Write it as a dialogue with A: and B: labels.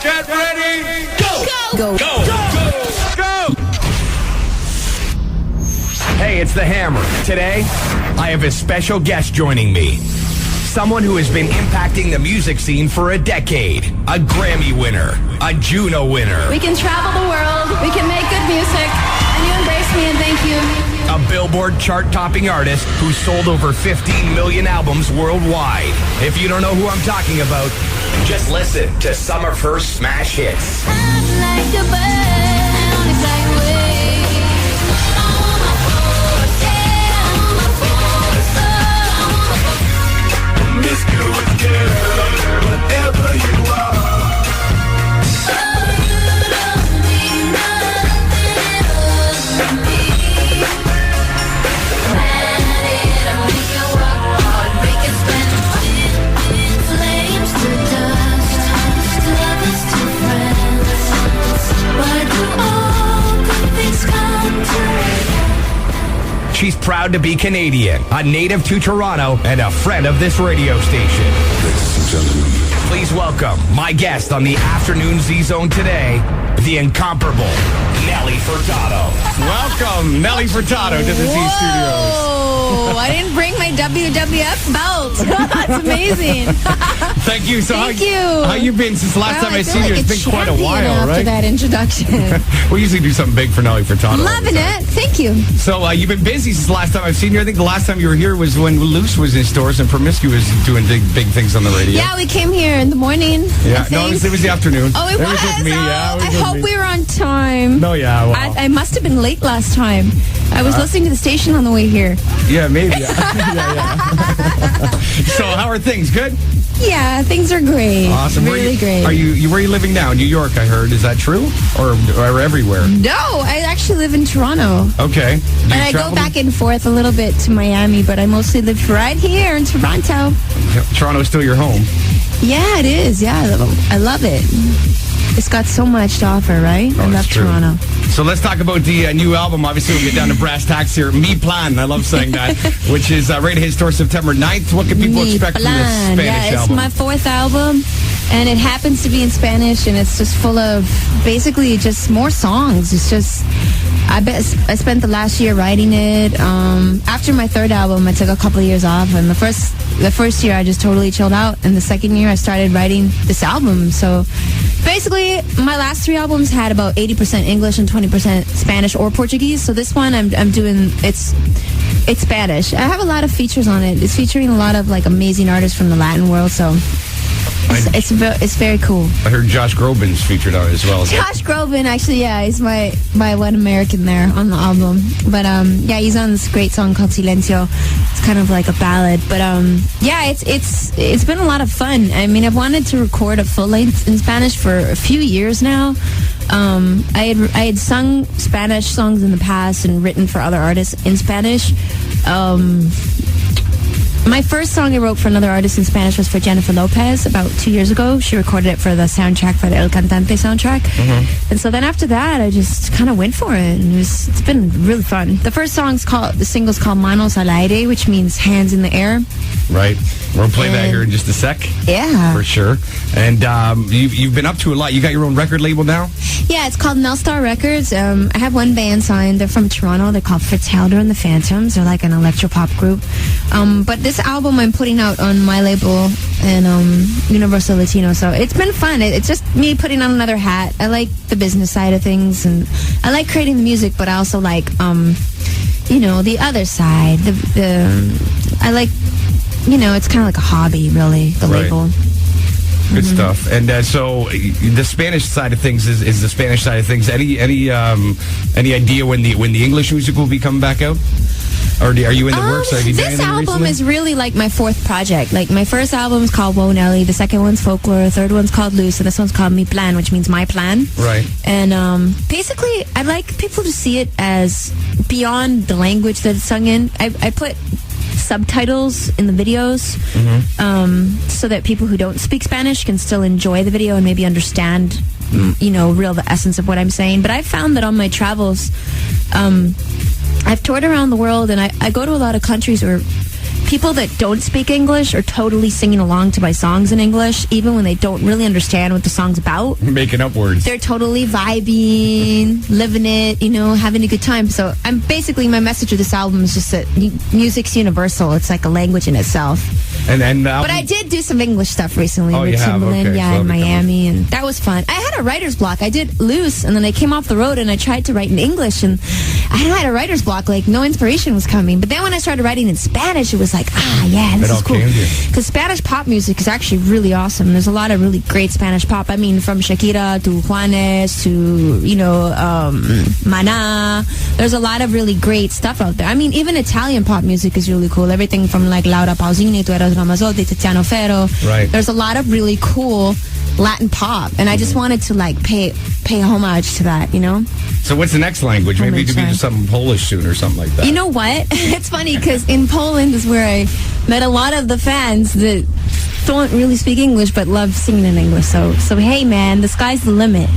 A: Get ready. Go.
B: Go.
A: Go. Go. Go.
C: Hey, it's the Hammer. Today, I have a special guest joining me. Someone who has been impacting the music scene for a decade. A Grammy winner. A Juno winner.
B: We can travel the world. We can make good music. And you embrace me, and thank you.
C: A Billboard chart-topping artist who sold over 15 million albums worldwide. If you don't know who I'm talking about, just listen to some of her smash hits.
B: I'm like a bird on a highway. On my force, yeah, on my force.
A: Promiscuous girl, whatever you are.
B: Oh, you don't mean nothing else to me.
C: She's proud to be Canadian, a native to Toronto, and a friend of this radio station.
A: Ladies and gentlemen,
C: Please welcome my guest on the afternoon Z-Zone today, the incomparable Nelly Furtado. Welcome, Nelly Furtado, to the Z Studios.
B: Whoa, I didn't bring my WWF belt. That's amazing.
C: Thank you. So
B: Thank you.
C: How you been since the last time I seen you? It's been quite a while,
B: after
C: right?
B: that introduction.
C: We usually do something big for Nelly Furtado.
B: Loving it. Thank you.
C: So you've been busy since the last time I've seen you. I think the last time you were here was when Loose was in stores and Promiscuous was doing big things on the radio.
B: Yeah, we came here in the morning.
C: Yeah, no, it was the afternoon.
B: Oh, it was?
C: with me. Yeah, it was
B: I
C: with
B: hope
C: me.
B: we were on time.
C: No, yeah, well.
B: I must have been late last time. I was listening to the station on the way here.
C: Yeah, maybe. Yeah. So how are things? Good?
B: Yeah, things are great.
C: Awesome.
B: Really great.
C: Where are you living now? New York, I heard. Is that true? Or everywhere?
B: No, I actually live in Toronto.
C: Okay. Do you
B: And I go
C: travel?
B: back and forth a little bit to Miami, but I mostly live right here in Toronto.
C: Toronto's still your home.
B: Yeah, it is. Yeah, I love it. It's got so much to offer, right? I love
C: it's true.
B: Toronto.
C: So let's talk about the new album. Obviously, we'll get down to brass tacks here. Mi Plan, I love saying that, which is ready to hit stores September 9th. What can people
B: Mi
C: expect from this
B: Plan.
C: Spanish
B: Yeah, it's
C: album?
B: my fourth album, and it happens to be in Spanish, and it's just full of basically just more songs. It's just, I spent the last year writing it. After my third album, I took a couple of years off, and the first year I just totally chilled out, and the second year I started writing this album. So basically, my last three albums had about 80% English and 20% Spanish or Portuguese. So this one I'm doing, it's Spanish. I have a lot of features on it. It's featuring a lot of like amazing artists from the Latin world. So it's very cool.
C: I heard Josh Groban's featured on it as well.
B: Josh Groban, actually, yeah, he's my one American there on the album. But yeah, he's on this great song called Silencio. It's kind of like a ballad. But yeah, it's been a lot of fun. I mean, I've wanted to record a full length in Spanish for a few years now. I had sung Spanish songs in the past and written for other artists in Spanish. My first song I wrote for another artist in Spanish was for Jennifer Lopez about 2 years ago. She recorded it for the soundtrack, for the El Cantante soundtrack. And so then after that, I just kind of went for it. And it's been really fun. The first the single's called Manos al Aire, which means hands in the air.
C: Right. We'll play that here in just a sec.
B: Yeah.
C: For sure. And you've been up to a lot. You got your own record label now?
B: Yeah, it's called Nelstar Records. I have one band signed. They're from Toronto. They're called Fitzhelder and the Phantoms. They're like an electropop group. But this album I'm putting out on my label and Universal Latino. So it's been fun. It's just me putting on another hat. I like the business side of things, and I like creating the music, but I also like, the other side. I like, it's kind of like a hobby, really, the
C: Right.
B: label.
C: Good stuff. And so the Spanish side of things is the Spanish side of things. Any idea when the English music will be coming back out? Or are you in the works? Have you done
B: This
C: anything
B: album
C: recently?
B: is really like my fourth project. Like my first album is called Whoa Nelly, the second one's Folklore, the third one's called Loose, and this one's called Mi Plan, which means my plan.
C: Right.
B: And basically, I'd like people to see it as beyond the language that it's sung in. I put subtitles in the videos so that people who don't speak Spanish can still enjoy the video and maybe understand the essence of what I'm saying. But I found that on my travels, I've toured around the world, and I go to a lot of countries where people that don't speak English are totally singing along to my songs in English, even when they don't really understand what the song's about.
C: Making up words.
B: They're totally vibing, living it, having a good time. So I'm basically, my message with this album is just that music's universal. It's like a language in itself.
C: But
B: I did do some English stuff recently
C: with
B: Timbaland,
C: okay.
B: in Miami, and that was fun. I had a writer's block. I did Loose, and then I came off the road and I tried to write in English, and I had a writer's block. Like, no inspiration was coming. But then when I started writing in Spanish, it was like, this is cool. Because Spanish pop music is actually really awesome. There's a lot of really great Spanish pop. I mean, from Shakira to Juanes to, Maná. There's a lot of really great stuff out there. I mean, even Italian pop music is really cool. Everything from like Laura Pausini to Eros Ramazzotti to Tiziano Ferro.
C: Right.
B: There's a lot of really cool Latin pop, and I just wanted to like pay homage to that,
C: So what's the next language? Maybe you could do something Polish soon or something like that.
B: You know what? It's funny because in Poland is where I met a lot of the fans that don't really speak English but love singing in English. So hey man, the sky's the limit.